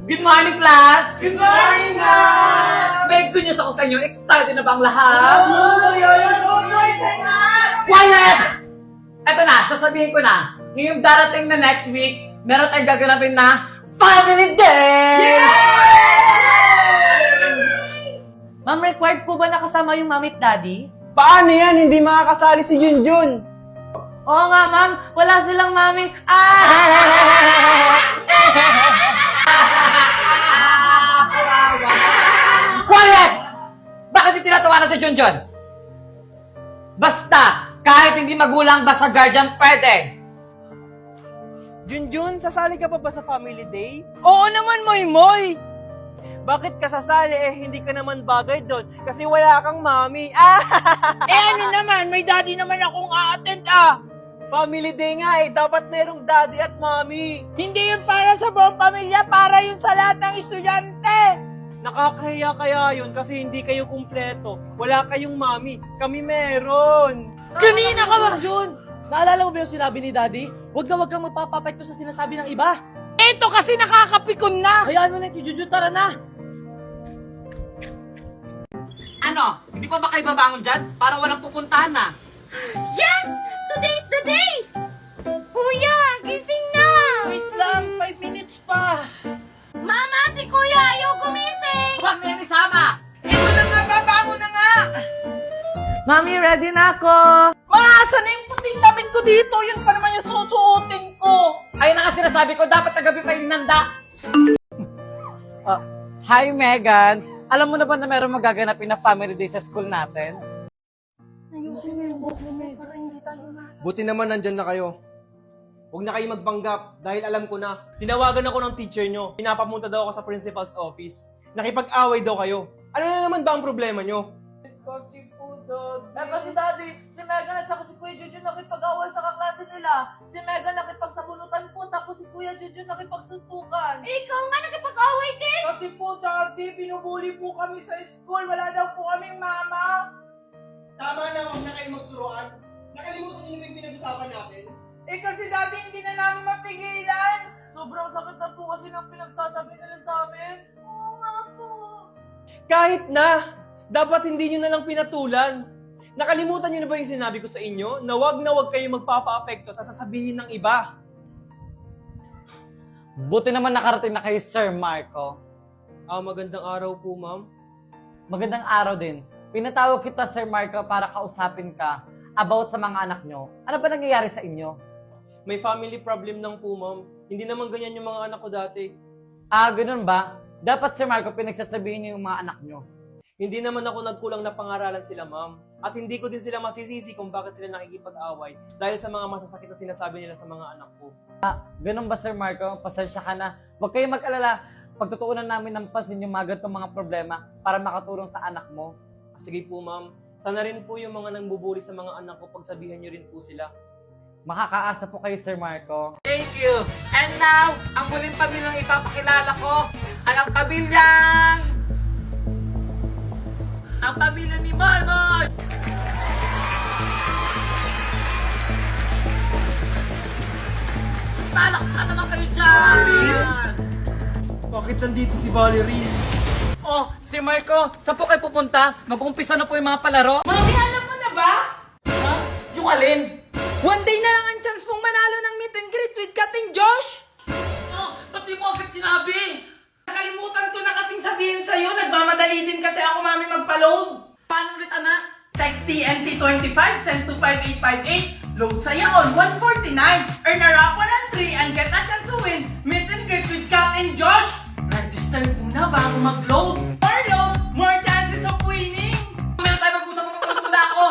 Good morning, class! Good morning, ma'am! May good news ako sa inyo. Excited na ba ang lahat? Quiet! Eto na, sasabihin ko na. Ngayong darating na next week, meron tayong gaganapin na Family Day! Ma'am, required po ba nakasama yung mami at daddy? Paano yan? Hindi makakasali si Junjun. Oo nga, ma'am. Wala silang mami. Quiet! Bakit di tinatawanan si Junjun? Basta, kahit hindi magulang, basta guardian, pwede. Junjun, sasali ka pa ba sa Family Day? Oo naman, Moy. Bakit ka sasali hindi ka naman bagay doon? Kasi wala kang mami. Ano naman? May daddy naman akong a-attend Family Day nga dapat merong daddy at mami. Hindi yun para sa buong pamilya, para yun sa lahat ng estudyante. Nakakahiya kaya yun kasi hindi kayo kumpleto. Wala kayong mami. Kami meron. Kanina ka, Ma'am Jun! Naalala mo ba yung sinabi ni Daddy? Huwag kang magpapapekto sa sinasabi ng iba. Ito kasi nakakapikon na! Hayaan mo na yung Jujun, tara na! Ano? Hindi pa ba kayo babangon dyan? Para walang pupuntahan na. Yes! Today's the day! Kuya, gising na! Wait lang, 5 minutes pa! Mama, si Kuya ayaw gumising! Huwag na yan isama! Ito na nga, babangon na nga! Mami, ready na ako! Asa na yung puting damit ko dito? Yun pa naman yung susuotin ko! Ayun na nga sinasabi ko, dapat tagabi pa yung nanda. Hi, Megan. Alam mo na ba na meron magaganapin na family day sa school natin? Buti naman nandyan na kayo. Huwag na kayo magpanggap dahil alam ko na. Tinawagan ako ng teacher nyo. Pinapapunta daw ako sa principal's office. Nakipag-away daw kayo. Ano na naman ba ang problema nyo? Kasi po, Dad. Kasi Daddy, si Megan at saka si Kuya Jujun nakipag-awal sa kaklase nila. Si Megan nakipagsabunutan po, tapos si Kuya Jujun nakipagsuntukan. Ikaw nga nakipag-away din! Kasi po, Daddy, binubuli po kami sa school. Wala daw po kaming mama. Tama na, huwag na kayo magturuan. Nakalimutan niyo yung pinag-usapan natin. Kasi Daddy, hindi na namin mapigilan. Sobrang sakit na po kasi ng pinagsasabi nila sa amin. Oo nga po. Kahit na, dapat hindi nyo na lang pinatulan. Nakalimutan nyo na ba yung sinabi ko sa inyo na wag kayo magpapa-apekto sa sasabihin ng iba? Buti naman nakarating na kay Sir Marco. Magandang araw po, ma'am. Magandang araw din. Pinatawag kita, Sir Marco, para kausapin ka about sa mga anak nyo. Ano ba nangyayari sa inyo? May family problem lang po, ma'am. Hindi naman ganyan yung mga anak ko dati. Ganun ba? Dapat, Sir Marco, pinagsasabihin niyo yung mga anak nyo. Hindi naman ako nagkulang na pangaralan sila, ma'am. At hindi ko din sila masisisi kung bakit sila nakikipag-away dahil sa mga masasakit na sinasabi nila sa mga anak ko. Ganun ba, Sir Marco? Pasensya ka na. Huwag kayong mag-alala. Pagtutuunan namin ng pansin yung mga ganitong mga problema para makatulong sa anak mo. Sige po, ma'am. Sana rin po yung mga nangbubuli sa mga anak ko, pagsabihan nyo rin po sila. Makakaasa po kayo, Sir Marco. Thank you! And now, ang muling pamilyang ipapakilala ko ay ang pamilyang... Ang pamilya ni Marmon! Palaksan naman kayo dyan! Bakit nandito si Valerie? Oh, si Marco, saan po kayo pupunta? Mag-umpisa na po yung mga palaro. Mami, alam mo na ba? Ha? Yung alin? One day na lang ang chance mong manalo ng meet and greet with Captain Josh. Oh, ba't di mo agad sinabi? Nakalimutan ko na kasing sabihin sa'yo. Nagmamadali din kasi ako, Mami, magpa-load. Paano ulit, anak? Text TNT25, send to 5858. Load saya on 149. Earn a raffle and 3 and get a chance to win. Meet and greet with Kat and Josh. Register muna bago mag-load. More load, more chances of winning. Meron tayo mag-usap mo muna ako.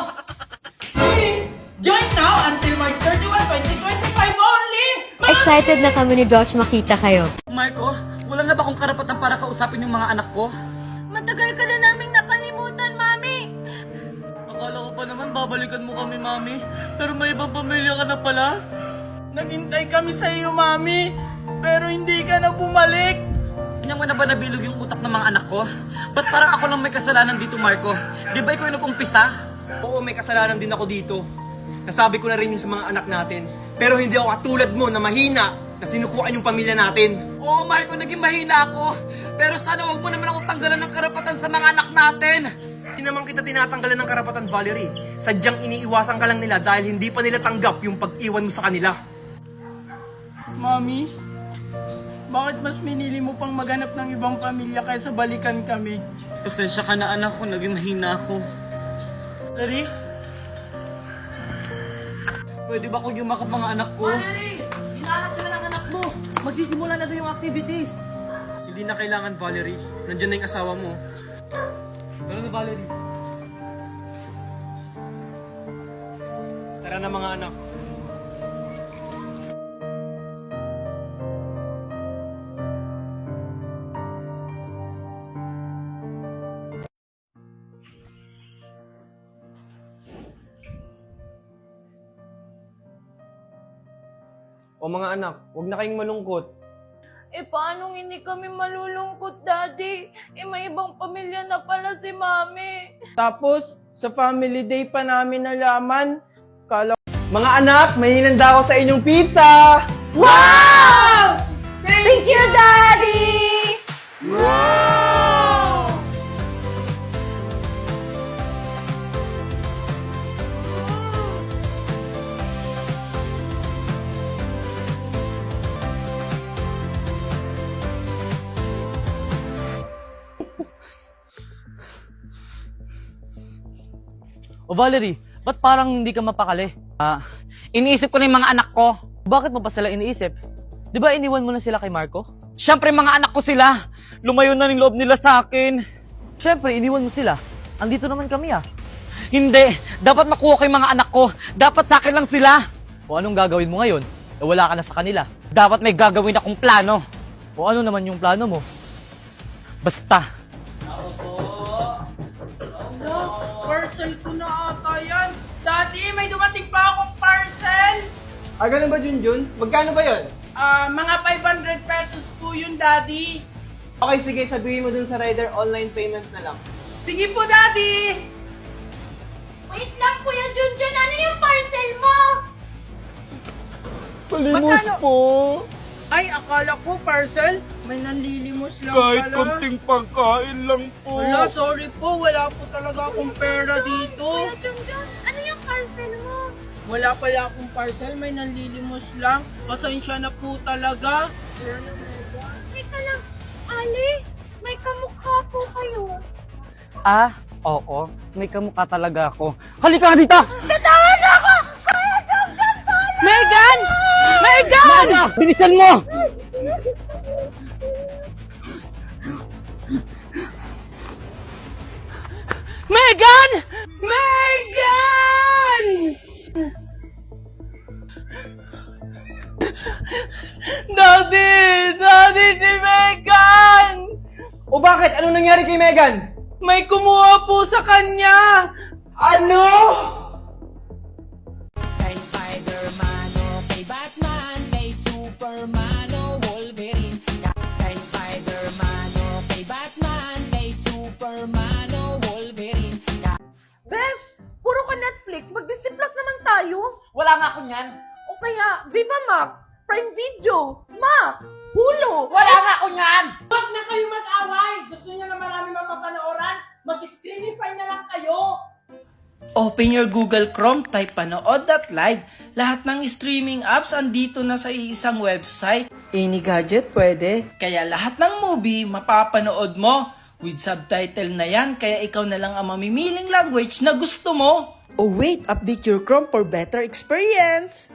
Join now until March 31, 2025 only. Excited na kami ni Josh makita kayo. Marco, wala na ba akong karapatan para kausapin yung mga anak ko? Matagal ka na naming nakalimutan, Mami! Akala ko pa naman babalikan mo kami, Mami. Pero may ibang pamilya ka na pala. Naghintay kami sa iyo, Mami. Pero hindi ka na bumalik. Kanya mo na ba nabilog yung utak ng mga anak ko? Ba't parang ako lang may kasalanan dito, Marco? Di ba ikaw yung nag-umpisa? Oo, may kasalanan din ako dito. Nasabi ko na rin yun sa mga anak natin. Pero hindi ako katulad mo na mahina na sinukuan yung pamilya natin. Oo, Marco, naging mahina ako. Pero sana wag mo naman ako tanggalan ng karapatan sa mga anak natin. Hindi naman kita tinatanggalan ng karapatan, Valerie. Sadyang iniiwasan ka lang nila dahil hindi pa nila tanggap yung pag-iwan mo sa kanila. Mami, bakit mas minili mo pang maghanap ng ibang pamilya kaysa balikan kami? Pasensya ka na, anak ko. Naging mahina ako. Valerie? Pwede ba kung yumakap mga anak ko? Hinahanap ka na ng anak mo! Magsisimula na doon yung activities! Hindi na kailangan, Valerie. Nandiyan na yung asawa mo. Tara na, Valerie. Tara na, mga anak. O mga anak, huwag na kayong malungkot. Eh, paano hindi kami malulungkot, Daddy? Eh, may ibang pamilya na pala si Mami. Tapos, sa family day pa namin nalaman, Mga anak, may hinanda ako sa inyong pizza! Wow! Thank you, Daddy! O Valerie, ba't parang hindi ka mapakali? Iniisip ko na yung mga anak ko. Bakit mo pa sila iniisip? Di ba iniwan mo na sila kay Marco? Siyempre, mga anak ko sila. Lumayo na ng loob nila sa akin. Siyempre, iniwan mo sila. Andito naman kami Hindi. Dapat makuha ko yung mga anak ko. Dapat sa akin lang sila. O anong gagawin mo ngayon? E wala ka na sa kanila. Dapat may gagawin akong plano. O ano naman yung plano mo? Basta. parcel ko na ata yan! Daddy, may dumating pa akong parcel! Ah, ganun ba, Junjun? Magkano ba yon? Mga 500 pesos po yun, Daddy! Okay, sige, sabihin mo dun sa rider, online payment na lang. Sige po, Daddy! Wait lang, Kuya Junjun. Ano yung parcel mo? Palimos po! Ay, akala ko parcel. May nanlilimos lang Kahit pala. konting pagkain lang po. Wala, sorry po. Wala po talaga akong pera dito. Kuya Junjun, ano yung parcel mo? Wala pala akong parcel. May nanlilimos lang. Pasensya na po talaga. Teka lang, Ali, may kamukha po kayo. Oo. May kamukha talaga ako. Halika nga dito! Bitawan ako! Kuya Junjun, pala! Megan! Megan! Bilisan mo! Megan! Megan! Daddy si Megan! O bakit? Anong nangyari kay Megan? May kumuha po sa kanya! Ano? Kay Spider-Man o kay Batman, kay Superman o Wolverine. Kay Spider-Man o kay Batman, kay Superman o Wolverine. Besh, puro ka Netflix. Mag-Disney Plus naman tayo. Wala nga ako niyan. O kaya, Viva Max, Prime Video, Max, Hulu. Wala nga ako niyan! Huwag na kayo mag-away! Gusto niyo na marami mapapanooran? Mag-screenify na lang kayo! Open your Google Chrome, type panood.live. Lahat ng streaming apps andito na sa isang website. Any gadget pwede. Kaya lahat ng movie mapapanood mo. With subtitle na yan, kaya ikaw na lang ang mamimiling language na gusto mo. Oh wait, update your Chrome for better experience.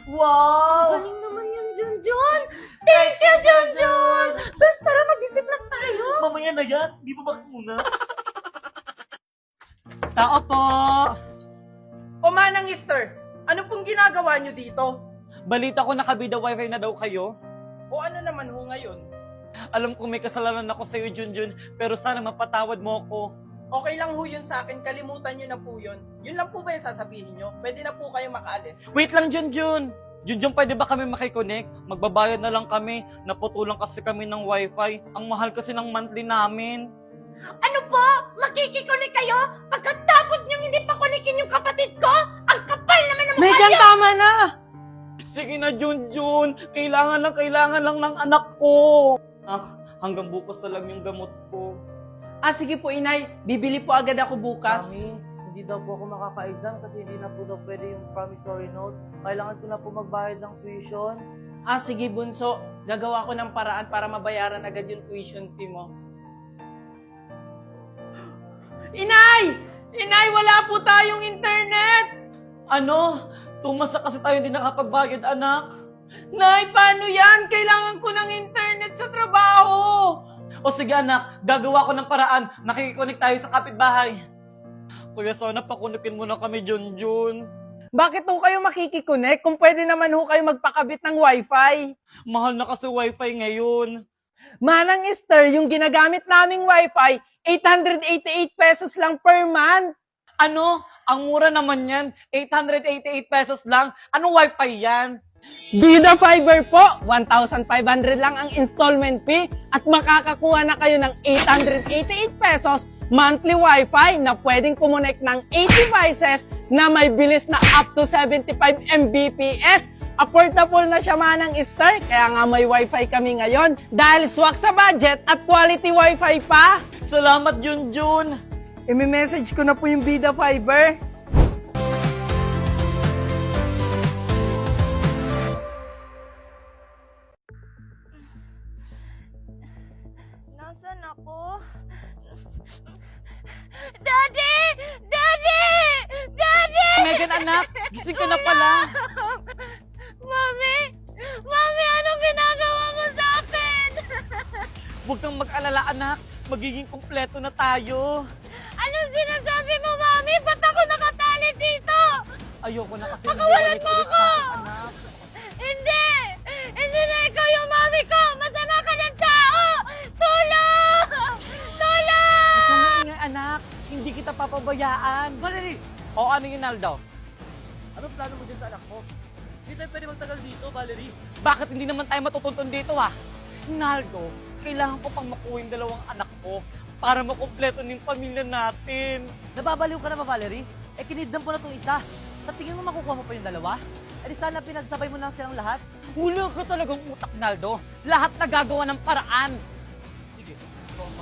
Wow! Galing naman yun, Junjun. Thank you, Junjun. Besh, tara mag-Disney Plus tayo. Mamaya na yan. Di ba box muna? Tao po! O Manang Esther, ano pong ginagawa nyo dito? Balita ko nakabida wifi na daw kayo. O ano naman ho ngayon? Alam ko may kasalanan ako sa'yo, Junjun, pero sana mapatawad mo ako. Okay lang ho yun sa akin, kalimutan nyo na po yun. Yun lang po ba yung sasabihin nyo? Pwede na po kayo makaalis. Wait lang, Junjun! Junjun, pwede ba kami makiconnect? Magbabayad na lang kami. Naputulang kasi kami ng wifi. Ang mahal kasi ng monthly namin. Ano po? Makikikunik kayo? Pagkatapos niyong hindi pa kunikin yung kapatid ko? Ang kapal naman ng mukha niyo! Tama na! Sige na, Junjun. Kailangan lang ng anak ko. Hanggang bukas na lang yung gamot ko. Sige po, inay. Bibili po agad ako bukas. Mami, hindi daw po ako makaka-exam kasi hindi na po daw pwede yung promissory note. Kailangan ko na po magbayad ng tuition. Sige, bunso. Gagawa ko ng paraan para mabayaran agad yung tuition fee mo. Inay! Inay, wala po tayong internet! Ano? 2 months na kasi tayo hindi nakapagbayad, anak. Nay, paano yan? Kailangan ko ng internet sa trabaho! O sige, anak. Gagawa ko ng paraan. Nakikiconnect tayo sa kapitbahay. Kuya, sana pakunukin mo na kami, Junjun. Bakit ho kayo makikiconnect kung pwede naman ho kayo magpakabit ng wifi? Mahal na kasi wifi ngayon. Manang Esther, yung ginagamit naming wifi, 888 pesos lang per month. Ano? Ang mura naman yan. 888 pesos lang. Anong wifi yan? Bida Fiber po, 1,500 lang ang installment fee at makakakuha na kayo ng 888 pesos monthly wifi na pwedeng kumonek ng 8 devices na may bilis na up to 75 Mbps. Affordable na siya, Manang Esther, kaya nga may wifi kami ngayon dahil swak sa budget at quality wifi pa. Salamat, Junjun. I-message ko na po yung Bida Fiber. Nasaan ako? Daddy! Daddy! Daddy! Megan, anak. Gising ka na pala. Mami! Mami, anong ginagawa mo sa akin? Huwag kang mag-alala, anak. Magiging kumpleto na tayo. Anong sinasabi mo, Mami? Ba't ako nakatali dito? Ayoko na kasi Pakawalan mo ulit-ulit ako! sa akin, anak. Hindi! Hindi na ikaw yung mami ko! Masama ka ng tao! Tulong! Tulong! Huwag kang maingay, anak. Hindi kita papabayaan. Valerie! O ano yun, Naldo? Anong plano mo dyan sa anak mo? Hindi tayo pwede magtagal dito, Valerie. Bakit hindi naman tayo matutuntun dito, Naldo, kailangan ko pang makuha yung 2 anak ko para makumpleto ng pamilya natin. Nababaliw ka na ba, Valerie? Kinidnam ko na itong isa. Sa tingin mo makukuha mo pa yung 2? Di sana pinagsabay mo lang silang lahat. Wala ka talagang utak, Naldo. Lahat nagagawa ng paraan. Sige, ito ang